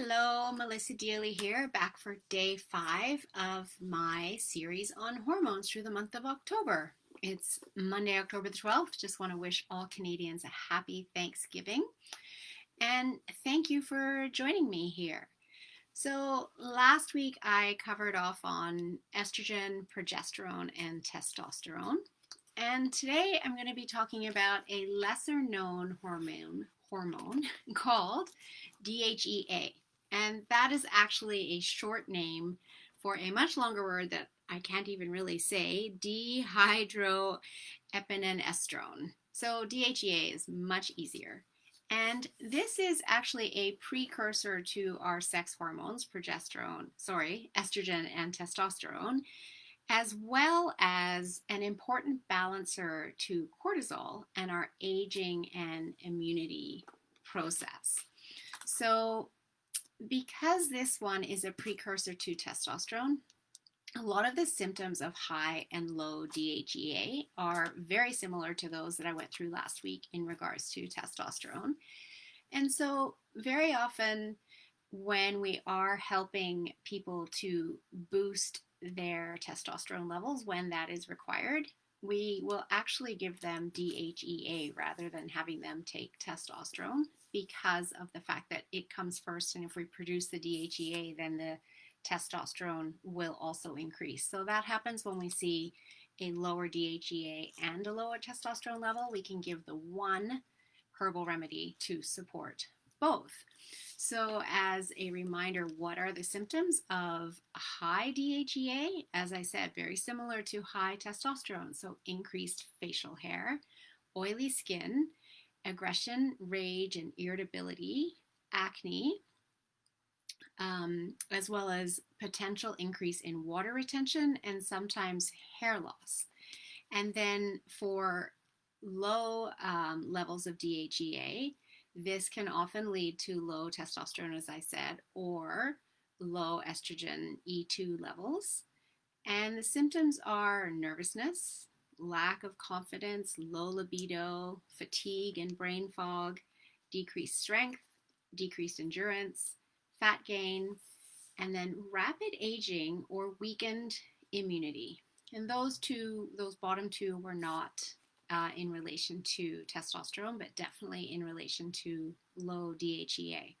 Hello, Melissa Dealey here, back for day 5 of my series on hormones through the month of October. It's Monday, October the 12th. Just want to wish all Canadians a happy Thanksgiving. And thank you for joining me here. So last week I covered off on estrogen, progesterone, and testosterone. And today I'm going to be talking about a lesser known hormone called DHEA. And that is actually a short name for a much longer word that I can't even really say, dehydroepinestrone. So DHEA is much easier. And this is actually a precursor to our sex hormones, estrogen and testosterone, as well as an important balancer to cortisol and our aging and immunity process. So because this one is a precursor to testosterone, a lot of the symptoms of high and low DHEA are very similar to those that I went through last week in regards to testosterone. And so very often when we are helping people to boost their testosterone levels when that is required, we will actually give them DHEA rather than having them take testosterone because of the fact that it comes first, and if we produce the DHEA, then the testosterone will also increase. So that happens when we see a lower DHEA and a lower testosterone level. We can give the one herbal remedy to support both. So as a reminder, what are the symptoms of high DHEA? As I said, very similar to high testosterone. So increased facial hair, oily skin, aggression, rage, and irritability, acne, as well as potential increase in water retention and sometimes hair loss. And then for low levels of DHEA, this can often lead to low testosterone, as I said, or low estrogen E2 levels. And the symptoms are nervousness, lack of confidence, low libido, fatigue and brain fog, decreased strength, decreased endurance, fat gain, and then rapid aging or weakened immunity. And those bottom two were not in relation to testosterone, but definitely in relation to low DHEA.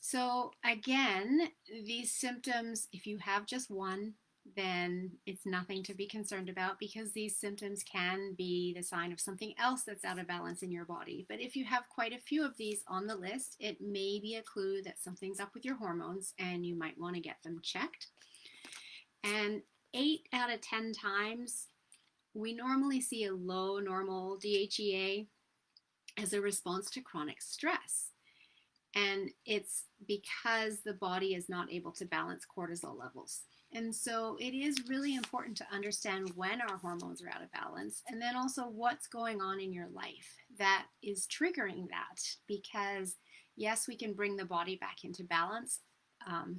So again, these symptoms, if you have just one, then it's nothing to be concerned about because these symptoms can be the sign of something else that's out of balance in your body. But if you have quite a few of these on the list, it may be a clue that something's up with your hormones and you might want to get them checked. And 8 out of 10 times, we normally see a low normal DHEA as a response to chronic stress. And it's because the body is not able to balance cortisol levels. And so it is really important to understand when our hormones are out of balance and then also what's going on in your life that is triggering that. Because yes, we can bring the body back into balance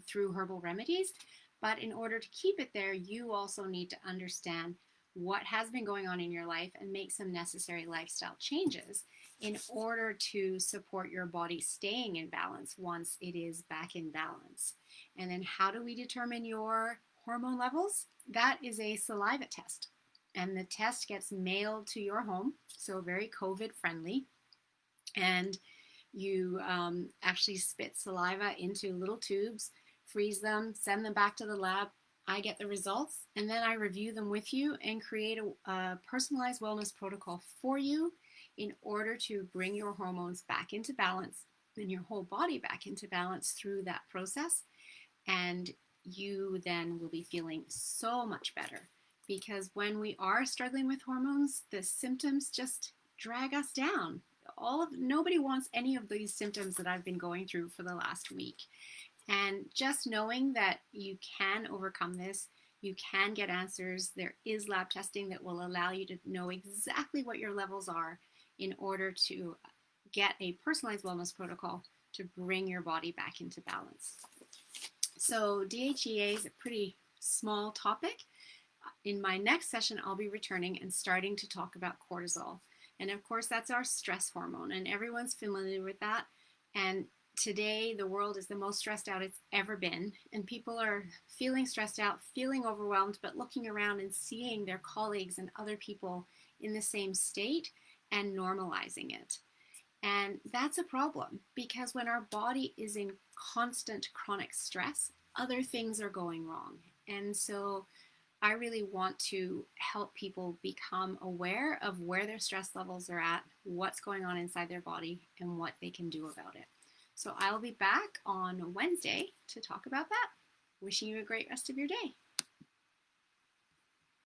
through herbal remedies, but in order to keep it there, you also need to understand what has been going on in your life and make some necessary lifestyle changes in order to support your body staying in balance once it is back in balance. And then how do we determine your hormone levels? That is a saliva test. And the test gets mailed to your home, so very COVID friendly. And you actually spit saliva into little tubes, freeze them, send them back to the lab. I get the results, and then I review them with you and create a personalized wellness protocol for you in order to bring your hormones back into balance and your whole body back into balance through that process. And you then will be feeling so much better, because when we are struggling with hormones, the symptoms just drag us down. Nobody wants any of these symptoms that I've been going through for the last week. And just knowing that you can overcome this, you can get answers. There is lab testing that will allow you to know exactly what your levels are in order to get a personalized wellness protocol to bring your body back into balance. So DHEA is a pretty small topic. In my next session, I'll be returning and starting to talk about cortisol. And of course, that's our stress hormone, and everyone's familiar with that. And today the world is the most stressed out it's ever been, and people are feeling stressed out, feeling overwhelmed, but looking around and seeing their colleagues and other people in the same state and normalizing it. And that's a problem because when our body is in constant chronic stress, other things are going wrong. And so I really want to help people become aware of where their stress levels are at, what's going on inside their body, and what they can do about it. So I'll be back on Wednesday to talk about that. Wishing you a great rest of your day.